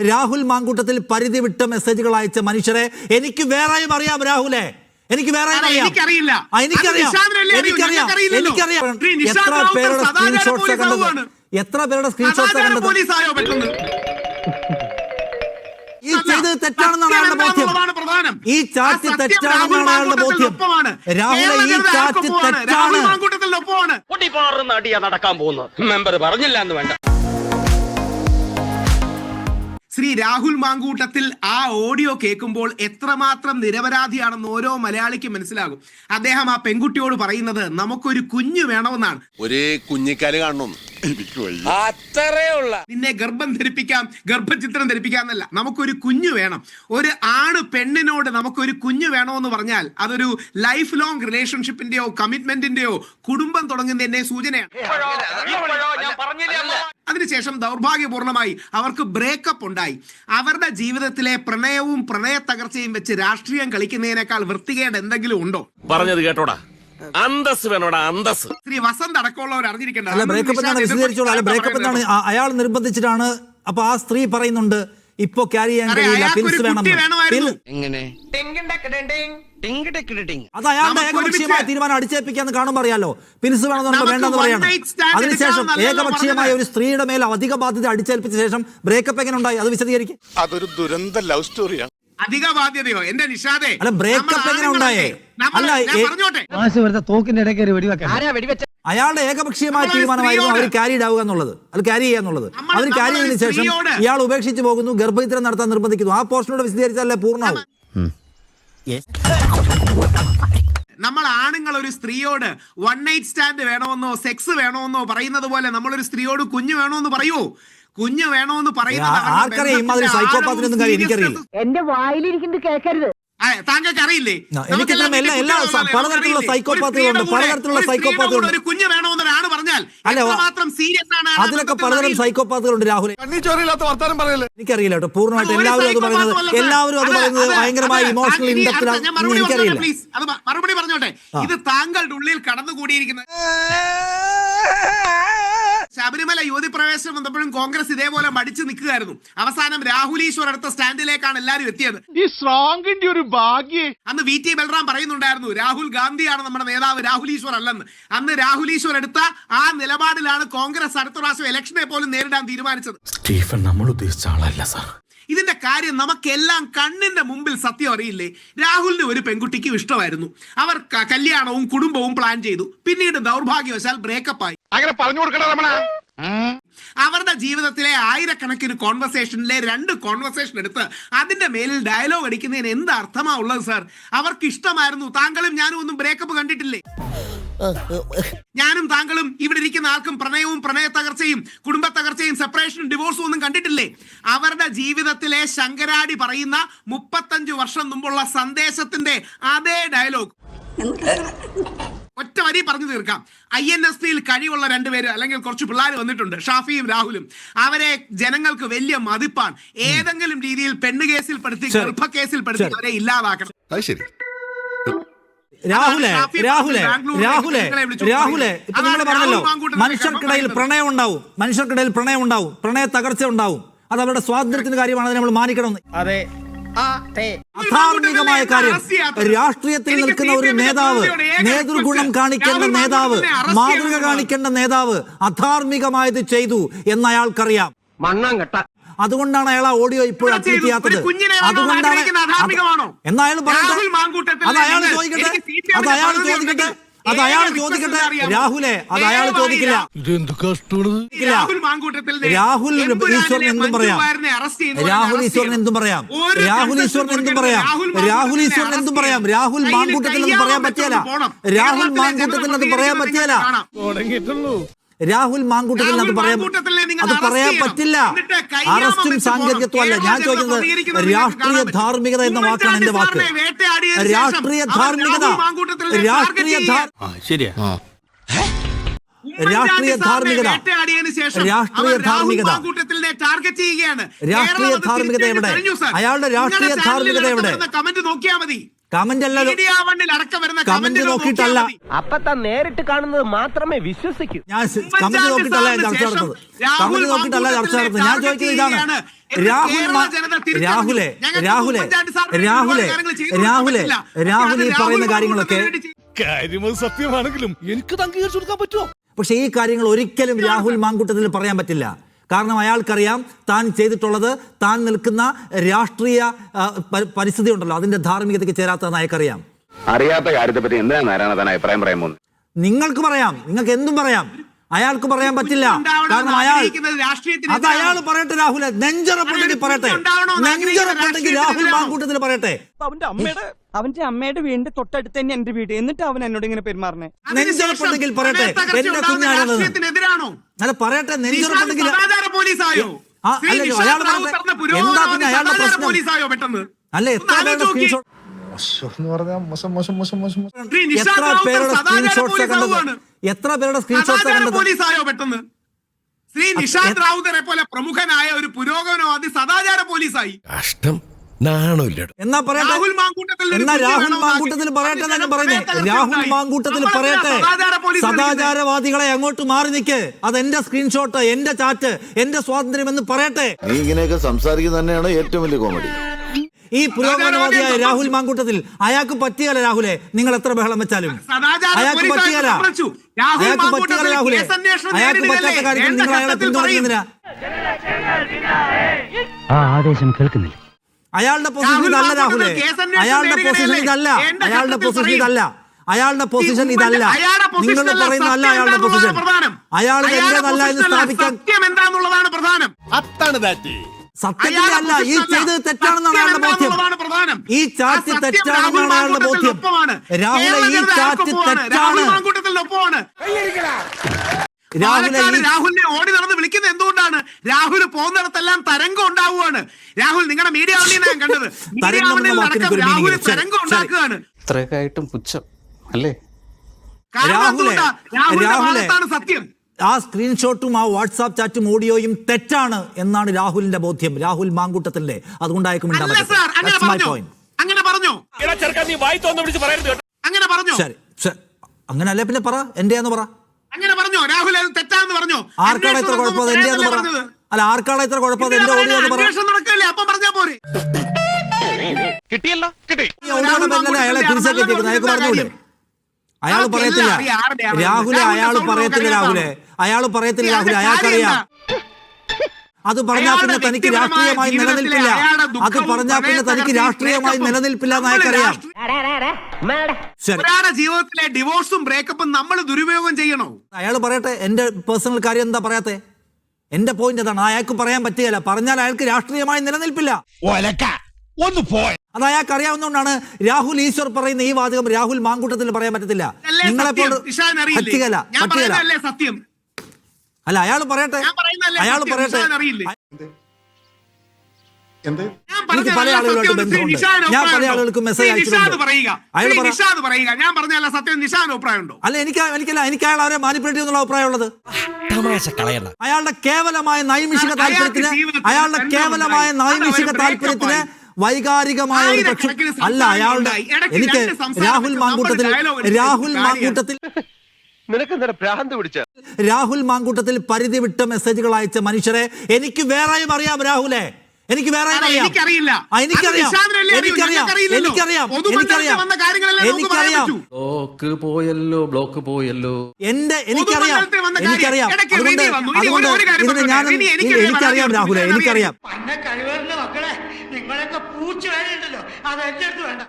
രാഹുൽ മാങ്കൂട്ടത്തിൽ പരിധി വിട്ട മെസ്സേജുകൾ അയച്ച മനുഷ്യരെ എനിക്ക് വേറെയും അറിയാം. രാഹുലെ എനിക്ക് വേറെയും അറിയാം. എത്ര പേരുടെ സ്ക്രീൻഷോട്ട്സ് കണ്ടത്, എത്ര പേരുടെ സ്ക്രീൻഷോട്ട്സ് കണ്ടത്. ഈ ചെയ്തത് തെറ്റാണെന്നാണ് അയാളുടെ ബോധ്യം. ഈ ചാറ്റ് തെറ്റാണെന്നാണ് അയാളുടെ ബോധ്യം. രാഹുലെ ഈ ചാറ്റ് തെറ്റാണ്. നടക്കാൻ പോകുന്നു മെമ്പർ പറഞ്ഞില്ല എന്ന് വേണ്ട. ശ്രീ രാഹുൽ മാങ്കൂട്ടത്തിൽ ആ ഓഡിയോ കേൾക്കുമ്പോൾ എത്രമാത്രം നിരപരാധിയാണെന്ന് ഓരോ മലയാളിക്കും മനസ്സിലാകും. അദ്ദേഹം ആ പെൺകുട്ടിയോട് പറയുന്നത് നമുക്കൊരു കുഞ്ഞു വേണമെന്നാണ്. ഒരേ കുഞ്ഞിക്കാല് കാണണം, നിന്നെ ഗർഭം ധരിപ്പിക്കാം, ഗർഭചിത്രം ധരിപ്പിക്കാം എന്നല്ല, നമുക്കൊരു കുഞ്ഞു വേണം. ഒരു ആണ് പെണ്ണിനോട് നമുക്കൊരു കുഞ്ഞു വേണമെന്ന് പറഞ്ഞാൽ അതൊരു ലൈഫ് ലോങ് റിലേഷൻഷിപ്പിന്റെയോ കമ്മിറ്റ്മെന്റിന്റെയോ കുടുംബം തുടങ്ങുന്നതിന്റെ സൂചനയാണ്. അതിനുശേഷം ദൗർഭാഗ്യപൂർണമായി അവർക്ക് ബ്രേക്കപ്പ് ഉണ്ടായി. അവരുടെ ജീവിതത്തിലെ പ്രണയവും പ്രണയ തകർച്ചയും വെച്ച് രാഷ്ട്രീയം കളിക്കുന്നതിനേക്കാൾ വൃത്തികേട് എന്തെങ്കിലും ഉണ്ടോ? പറഞ്ഞത് കേട്ടോടാ, അന്തസ് വേണോടാ, അന്തസ്. ശ്രീ വസന്ത് അടക്കമുള്ളവർ അറിഞ്ഞിരിക്കേണ്ട അയാൾ നിർബന്ധിച്ചിട്ടാണ്. അപ്പൊ ആ സ്ത്രീ പറയുന്നുണ്ട് ഇപ്പൊ ക്യാരി ചെയ്യാൻ കഴിയില്ല, പിൽസ് വേണം. അത് അയാളുടെ ഏകപക്ഷീയമായ തീരുമാനം അടിച്ചേൽപ്പിക്കാന്ന് കാണുമ്പോൾ അറിയാലോ. പിൽസ് വേണമെന്ന് വേണ്ടെന്ന് പറയണം. അതിനുശേഷം ഏകപക്ഷീയമായ ഒരു സ്ത്രീയുടെ മേൽ അധിക ബാധ്യത അടിച്ചേൽപ്പിച്ച ശേഷം ബ്രേക്കപ്പ് എങ്ങനെ ഉണ്ടായി? അത് വിശദീകരിക്കും. അതൊരു ദുരന്ത ലവ് സ്റ്റോറിയാണ്. അധിക ബാധ്യതയോ എന്റെ നിഷാദേ? അല്ല, ബ്രേക്കപ്പ് എങ്ങനെ ഉണ്ടായേ? അയാളുടെ ഏകപക്ഷീയമായ തീരുമാനമായിരുന്നു അവർ ക്യാരിഡ് ആവുക എന്നുള്ളത്, അത് ക്യാരി ചെയ്യുക എന്നുള്ളത്. അവർ ക്യാരി ചെയ്തതിനു ശേഷം ഇയാൾ ഉപേക്ഷിച്ച് പോകുന്നു, ഗർഭചിത്രം നടത്താൻ നിർബന്ധിക്കുന്നു. ആ പോർഷനോട് വിശദീകരിച്ചാലേ പൂർണ്ണമാവും. നമ്മൾ ആണുങ്ങൾ ഒരു സ്ത്രീയോട് വൺ നൈറ്റ് സ്റ്റാൻഡ് വേണമെന്നോ സെക്സ് വേണമെന്നോ പറയുന്നത് പോലെ നമ്മളൊരു സ്ത്രീയോട് കുഞ്ഞു വേണമെന്ന് പറയുമോ? കുഞ്ഞു വേണമെന്ന് പറയുന്നത് സൈക്കോപാത്തിനൊന്നും കാര്യം എനിക്കറിയില്ല. എന്റെ വായിലിരിക്കുന്നത് കേൾക്കരുത്. താങ്കൾക്ക് അറിയില്ലേ? പലതരത്തിലുള്ള സൈക്കോപാത്തുകളുണ്ട്, പലതരത്തിലുള്ള സൈക്കോപാത്തുകളുണ്ട്. ഒരു കുഞ്ഞു വേണമെന്നൊരാണ് പറഞ്ഞാൽ മാത്രം സീരിയസ് ആണ്. അതിലൊക്കെ പലതരം സൈക്കോപാത്തുകളുണ്ട് രാഹുൽ. എനിക്കറിയില്ല കേട്ടോ പൂർണ്ണമായിട്ട്. എല്ലാവരും അത് പറയുന്നത് ഭയങ്കരമായ ഇമോഷണൽ ഇൻഡെപ്ത് ആണ്. എനിക്കറിയില്ല. അത് മറുപടി പറഞ്ഞോട്ടെ. ഇത് താങ്കളുടെ ഉള്ളിൽ കടന്നുകൂടിയിരിക്കുന്നത്. ശബരിമല യുവതി പ്രവേശനം വന്നപ്പോഴും കോൺഗ്രസ് ഇതേപോലെ മടിച്ചു നിൽക്കുകയായിരുന്നു. അവസാനം രാഹുൽ ഈശ്വർ അടുത്ത സ്റ്റാൻഡിലേക്കാണ് എല്ലാവരും എത്തിയത്. ഈ സ്ട്രോങ്ങിന്റെ ഒരു ഭാഗ്യം. അന്ന് VT ബൽറാം പറയുന്നുണ്ടായിരുന്നു രാഹുൽ ഗാന്ധിയാണ് നമ്മുടെ നേതാവ്, രാഹുൽ ഈശ്വർ അല്ലെന്ന്. അന്ന് രാഹുൽ ഈശ്വർ എടുത്ത ആ നിലപാടിലാണ് കോൺഗ്രസ് അടുത്ത പ്രാവശ്യം ഇലക്ഷനെ പോലും നേരിടാൻ തീരുമാനിച്ചത്. സ്റ്റീഫൻ നമ്മൾ ഉദ്ദേശിച്ച ആളല്ല സാർ. ഇതിന്റെ കാര്യം നമുക്കെല്ലാം കണ്ണിന്റെ മുമ്പിൽ സത്യം അറിയില്ലേ? രാഹുലിന് ഒരു പെൺകുട്ടിക്ക് ഇഷ്ടമായിരുന്നു. അവർ കല്യാണവും കുടുംബവും പ്ലാൻ ചെയ്തു. പിന്നീട് ദൗർഭാഗ്യവശാൽ ബ്രേക്കപ്പ് ആയി. അങ്ങനെ പറഞ്ഞു കൊടുക്കണം. അവരുടെ ജീവിതത്തിലെ ആയിരക്കണക്കിന് കോൺവെർസേഷനിലെ 2 കോൺവെർസേഷൻ എടുത്ത് അതിന്റെ മേലിൽ ഡയലോഗ് അടിക്കുന്നതിന് എന്ത് അർത്ഥമാ ഉള്ളത് സാർ? അവർക്ക് ഇഷ്ടമായിരുന്നു. താങ്കളും ഞാനും ഒന്നും ബ്രേക്കപ്പ് കണ്ടിട്ടില്ലേ? ഞാനും താങ്കളും ഇവിടെ ഇരിക്കുന്ന ആൾക്കും പ്രണയവും പ്രണയ തകർച്ചയും കുടുംബ തകർച്ചയും സെപ്പറേഷനും ഡിവോഴ്സും ഒന്നും കണ്ടിട്ടില്ലേ? അവരുടെ ജീവിതത്തിലെ ശങ്കരാടി പറയുന്ന 35 വർഷം മുമ്പുള്ള സന്ദേശത്തിന്റെ അതേ ഡയലോഗ് ഒറ്റ വരി പറഞ്ഞു തീർക്കാം. INSPയിൽ കഴിവുള്ള 2 പേര് അല്ലെങ്കിൽ കുറച്ച് പിള്ളേർ വന്നിട്ടുണ്ട്, ഷാഫിയും രാഹുലും. അവരെ ജനങ്ങൾക്ക് വലിയ മതിപ്പാണ്. ഏതെങ്കിലും രീതിയിൽ പെണ്ണ് കേസിൽ പെടുത്തി ഗർഭ കേസിൽ പെടുത്തി അവരെ ഇല്ലാതാക്കണം. രാഹുലെ ഇപ്പൊ നിങ്ങൾ പറഞ്ഞല്ലോ മനുഷ്യർക്കിടയിൽ പ്രണയം ഉണ്ടാവും, പ്രണയ തകർച്ച ഉണ്ടാവും. അത് അവരുടെ സ്വാതന്ത്ര്യത്തിന്റെ കാര്യമാണ്, അത് നമ്മൾ മാനിക്കണമെന്ന്. അതെ, അധാർമികമായ കാര്യം. രാഷ്ട്രീയത്തിൽ നിൽക്കുന്ന ഒരു നേതാവ്, നേതൃഗുണം കാണിക്കേണ്ട നേതാവ്, മാതൃക കാണിക്കേണ്ട നേതാവ് അധാർമികമായത് ചെയ്തു എന്ന് അയാൾക്കറിയാം. അതുകൊണ്ടാണ് അയാൾ ആ ഓഡിയോ ഇപ്പോൾ അപ്ലോഡ് ചെയ്യാത്തത്. അതുകൊണ്ടാണ് എന്ന് അയാൾ പറയട്ടെ. അത് അയാൾ ചോദിക്കട്ടെ. രാഹുലെ, അത് അയാൾ ചോദിക്കില്ല. രാഹുൽ ഈശ്വരൻ എന്തും പറയാം. രാഹുൽ ഈശ്വരൻ എന്തും പറയാം. രാഹുൽ മാങ്കൂട്ടത്തിൽ അത് പറയാൻ പറ്റില്ല. രാഹുൽ മാങ്കൂട്ടത്തിൽ അത് പറയാൻ പറ്റില്ല. അറസ്റ്റും സാങ്കേതികത്വം അല്ല. ഞാൻ ചോദിക്കുന്നത് രാഷ്ട്രീയ ധാർമ്മികത എന്ന വാക്കാണ് എന്റെ വാക്ക്. രാഷ്ട്രീയ ധാർമ്മികത. എവിടെ? അയാളുടെ രാഷ്ട്രീയ ധാർമ്മികത എവിടെ? കമന്റ് നോക്കിയാൽ മതി. കമന്റ് അല്ലല്ലോ, മീഡിയ വണ്ണിൽ അടക്കം വരുന്ന കമന്റ് കമന്റുകൾ നോക്കിയിട്ടല്ല. നോക്കിയാൽ മതി. അപ്പത്താൻ നേരിട്ട് കാണുന്നത് മാത്രമേ വിശ്വസിക്കൂ. ഞാൻ കമന്റ് നോക്കിയിട്ടല്ല ഞാൻ ചർച്ച നടത്തുന്നത്. കമന്റ് നോക്കിയിട്ടല്ല ചർച്ച നടത്തുന്നത്. ഞാൻ ചോദിക്കുന്നത് ഇതാണ്, രാഹുൽ ഈ പറയുന്ന കാര്യങ്ങളൊക്കെ കാര്യം സത്യമാണെങ്കിലും എനിക്ക് അംഗീകരിച്ചു കൊടുക്കാൻ പറ്റുമോ? പക്ഷെ ഈ കാര്യങ്ങൾ ഒരിക്കലും രാഹുൽ മാങ്കൂട്ടത്തിൽ പറയാൻ പറ്റില്ല. കാരണം അയാൾക്കറിയാം താൻ ചെയ്തിട്ടുള്ളത്, താൻ നിൽക്കുന്ന രാഷ്ട്രീയ പരിസ്ഥിതി ഉണ്ടല്ലോ, അതിന്റെ ധാർമ്മികതയ്ക്ക് ചേരാത്തതെന്ന് അയാൾക്കറിയാം. അറിയാത്ത കാര്യത്തെ പറ്റി എന്തിനാ നാരായണ അഭിപ്രായം പറയാൻ പോകുന്നത്? നിങ്ങൾക്ക് പറയാം, നിങ്ങൾക്ക് എന്തും പറയാം, അയാൾക്ക് പറയാൻ പറ്റില്ല. കാരണം അത് അയാൾ പറയട്ടെ. രാഹുൽ നെഞ്ചറപ്പുണ്ടെങ്കിൽ പറയട്ടെ, നെഞ്ചറപ്പുണ്ടെങ്കിൽ രാഹുൽ മാങ്കൂട്ടത്തിൽ പറയട്ടെ. അവന്റെ അമ്മയുടെ വീടിന്റെ തൊട്ടടുത്ത് തന്നെ എന്റെ വീട്, എന്നിട്ട് അവൻ എന്നോട് ഇങ്ങനെ പെരുമാറണേ. നെഞ്ചറപ്പുണ്ടെങ്കിൽ പറയട്ടെ, എന്റെ കുഞ്ഞാണത്. അല്ല പറയട്ടെ, നെഞ്ചറപ്പുണ്ടെങ്കിൽ അല്ലല്ലോ അയാൾ പറയട്ടെ. എന്താ പിന്നെ അയാളുടെ പ്രശ്നം? അല്ല എത്ര പേരുടെ സ്ക്രീൻഷോട്ട്, എത്ര പേരുടെ സ്ക്രീൻഷോട്ട്സ് കണ്ടത്, എത്ര പേരുടെ സ്ക്രീൻഷോട്ട്സ് കണ്ടത്? പോലീസായോ പെട്ടെന്ന്? ശ്രീ നിഷാന്ത് റാവുതറെ പോലെ പ്രമുഖനായ ഒരു പുരോഗമനവാദി സദാചാര പോലീസായി. കഷ്ടം, നാണമില്ല. എന്നാ പറയട്ടെ, എന്നാ രാഹുൽ മാങ്കൂട്ടത്തിൽ പറയട്ടെ എന്നാണ് പറയുന്നത്. രാഹുൽ മാങ്കൂട്ടത്തിൽ പറയട്ടെ, സദാചാരവാദികളെ അങ്ങോട്ട് മാറി നിൽക്ക്, അതെന്റെ സ്ക്രീൻഷോട്ട്, എന്റെ ചാറ്റ്, എന്റെ സ്വാതന്ത്ര്യം എന്ന് പറയട്ടെ. നീ ഇങ്ങനെയൊക്കെ സംസാരിക്കുന്നത് തന്നെയാണ് ഏറ്റവും വലിയ കോമഡി. ഈ പുരോഗമനവാദിയായ രാഹുൽ മാങ്കൂട്ടത്തിൽ അയാൾക്ക് പറ്റിയല്ല. രാഹുലെ, നിങ്ങൾ എത്ര ബഹളം വെച്ചാലും അയാൾക്ക് പറ്റിയല്ല, അയാൾക്ക് പറ്റിയല്ല. രാഹുലെ, അയാൾക്ക് പറ്റാത്ത കാര്യത്തിൽ നിങ്ങൾ അയാളെ പിന്തുണയ്ക്കുന്നില്ല. ആവേശം കേൾക്കുന്നില്ല. അയാളുടെ പൊസിഷൻ ഇതല്ല രാഹുലെ, അയാളുടെ പൊസിഷൻ ഇതല്ല, അയാളുടെ പൊസിഷൻ ഇതല്ല, അയാളുടെ പൊസിഷൻ ഇതല്ല. നിങ്ങൾ പറയുന്നതല്ല അയാളുടെ പൊസിഷൻ. അയാൾ എന്റേതല്ല എന്ന് സ്ഥാപിക്കാൻ എന്താന്നുള്ളതാണ് പ്രധാനം. സത്യത്തിന്റെ അല്ല, ഈ ചെയ്തത് തെറ്റാണെന്നാണ് അയാളുടെ ബോധ്യം. ഈ ചാറ്റ് തെറ്റാണെന്നാണ് അയാളുടെ ബോധ്യം. രാഹുലെ, ഈ ചാറ്റ് തെറ്റാണ്. രാഹുലിനെ ഓടി നടന്ന് വിളിക്കുന്നത് എന്തുകൊണ്ടാണ്? രാഹുൽ പോകുന്നിടത്തെല്ലാം തരംഗം ഉണ്ടാവുകയാണ്. രാഹുൽ നിങ്ങളുടെ മീഡിയ വണ്ണിൽ ഞാൻ കണ്ടത്, രാഹുൽ തരംഗം ഉണ്ടാക്കുകയാണ്. ഇത്രയൊക്കെ ആയിട്ടും പുച്ഛം അല്ലേ? രാഹുലെ, സത്യം. ആ സ്ക്രീൻഷോട്ടും ആ വാട്സാപ്പ് ചാറ്റും ഓഡിയോയും തെറ്റാണ് എന്നാണ് രാഹുലിന്റെ ബോധ്യം, രാഹുൽ മാങ്കൂട്ടത്തിന്റെ. അതുകൊണ്ടായിരിക്കും അങ്ങനെ പറഞ്ഞോ? അങ്ങനെ പറഞ്ഞോ? ശരി, അങ്ങനല്ലേ പിന്നെ പറ, എന്റെയാന്ന് പറ. അങ്ങനെ പറഞ്ഞോ? രാഹുൽ അത് തെറ്റാന്ന് പറഞ്ഞോ? ആർക്കാണ് ഇത്ര കുഴപ്പം? എന്റെയാന്ന് പറ. അല്ല, ആർക്കാണ് ഇത്ര കുഴപ്പം? എന്റെ ഓഡിയോ എന്ന് പറ. നടക്കില്ലേ, അപ്പം പറഞ്ഞാ പോരെ. കിട്ടിയല്ലോ, കിട്ടി. അയാളെ തിരിച്ചെത്തിയിരിക്കുന്നത് അയാൾക്ക് പറഞ്ഞൂടെ? അയാൾ പറയത്തില്ല രാഹുലെ, അയാൾ പറയത്തില്ല രാഹുലെ, അയാൾ പറയത്തില്ല രാഹുലെ, അയാൾക്കറിയാം. അത് പറഞ്ഞാൽ പിന്നെ തനിക്ക് രാഷ്ട്രീയമായി നിലനിൽപ്പില്ല, അത് പറഞ്ഞാൽ പിന്നെ തനിക്ക് രാഷ്ട്രീയമായി നിലനിൽപ്പില്ല എന്ന് അയാൾക്കറിയാം. ഒരാളുടെ ജീവിതത്തിലെ ഡിവോഴ്സും ബ്രേക്കപ്പും നമ്മൾ ദുരുപയോഗം ചെയ്യണോ? അയാൾ പറയട്ടെ, എന്റെ പേഴ്സണൽ കാര്യം എന്താ പറയാത്തെ? എന്റെ പോയിന്റ് അതാണ്, അയാൾക്ക് പറയാൻ പറ്റുകയില്ല. പറഞ്ഞാൽ അയാൾക്ക് രാഷ്ട്രീയമായി നിലനിൽപ്പില്ല. അത് അയാൾക്ക് അറിയാവുന്നതുകൊണ്ടാണ് രാഹുൽ ഈശ്വർ പറയുന്ന ഈ വാചകം രാഹുൽ മാങ്കൂട്ടത്തിൽ പറയാൻ പറ്റത്തില്ല. നിങ്ങളെപ്പോൾ പറ്റുകയില്ല, പറ്റുകയില്ല. സത്യം അല്ല, അയാൾ പറയട്ടെ, അയാൾ പറയട്ടെ. എനിക്ക് പല ആളുകളായിട്ട് ബന്ധമുണ്ട്, ഞാൻ പല ആളുകൾക്ക് മെസ്സേജ് അയച്ചിട്ടുണ്ട്. ഞാൻ പറഞ്ഞല്ല സത്യം. നിഷാൻ അഭിപ്രായമുണ്ടോ? അല്ല, എനിക്ക് അയാൾ അവരെ മാനിപ്പുലേറ്റ് ചെയ്യുന്നുള്ള അഭിപ്രായമുള്ളത്. അയാളുടെ കേവലമായ നൈമിഷിക താല്പര്യത്തിന്, അയാളുടെ കേവലമായ നൈമിഷിക താല്പര്യത്തിന് വൈകാരികമായ ഒരു പക്ഷം അല്ല അയാളുടെ. എനിക്ക് രാഹുൽ മാങ്കൂട്ടത്തിൽ രാഹുൽ മാങ്കൂട്ടത്തിൽ പരിധി വിട്ട മെസ്സേജുകൾ അയച്ച മനുഷ്യരെ എനിക്ക് വേറെയും അറിയാം. രാഹുലെ, എനിക്ക് വേറെയും അറിയാം. ബ്ലോക്ക് പോയല്ലോ. എനിക്കറിയാം. അതുകൊണ്ട് എനിക്കറിയാം രാഹുലെ, എനിക്കറിയാം. നിങ്ങളൊക്കെ പൂച്ച വേണ്ടല്ലോ, അത് എന്റെ അടുത്ത് വേണ്ട.